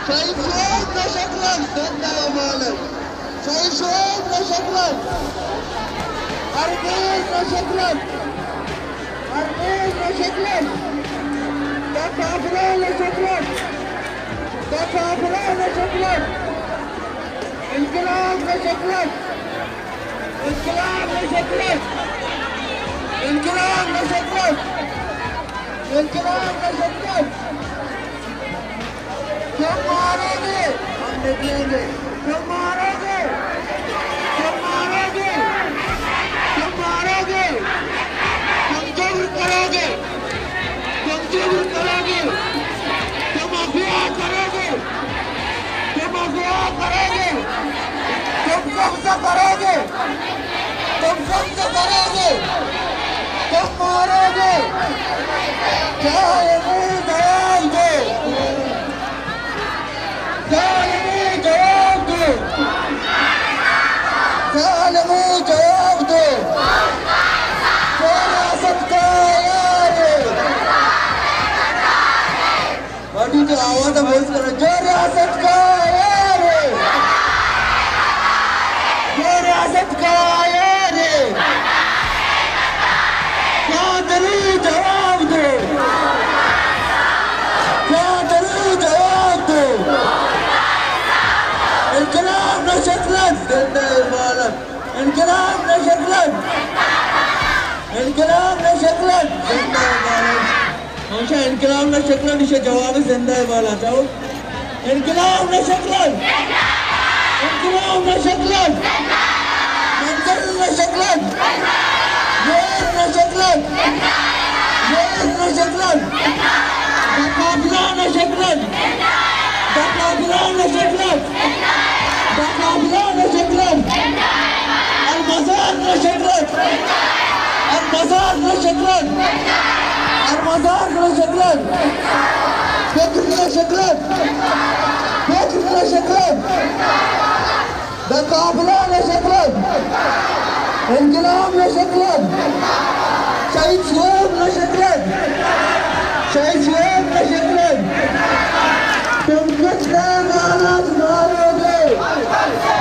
شايفين شكلك استنى يا مالك. شايفين شكلك عارفين شكلك عارفين شكلك تكافرين شكلك تكافرين شكلك انقلاب شكلك انقلاب شكلك انقلاب شكلك انقلاب شكلك तुम मारोगे हम निकलेंगे तुम मारोगे तुम मारोगे तुम मारोगे तुम जुर्म करोगे तुम जुर्म करोगे तुम अफवाह करोगे तुम अफवाह करोगे तुम कब्जा करोगे तुम कब्जा करोगे तुम मारोगे क्या ये जवाब दो जवाब दो जवाब दो रियासत का यार बड़ी जो आवाज वॉइस करो जो रियासत का यार जो रियासत का यार क्या दलील जवाब दो क्या दलील जवाब दो انقلاب نشكلن زنده بالك انقلاب نشكلن انقلاب نشكلن زنده بالك ماشا انقلاب نشكلن इसे जवाब زنده بالك जाओ انقلاب نشكلن انقلاب نشكلن منزل نشكلن غير نشكلن غير نشكلن تقابلا نشكلن تقابلا نشكلن تقابلون شكلا المزار شكلا المزار شكلا المزار شكلا فكرنا شكلا فكرنا شكلا تقابلون شكلا انقلاب شكلا شهيد سويم شكلا شهيد سويم شكلا तुम कुछ नहीं मारोगे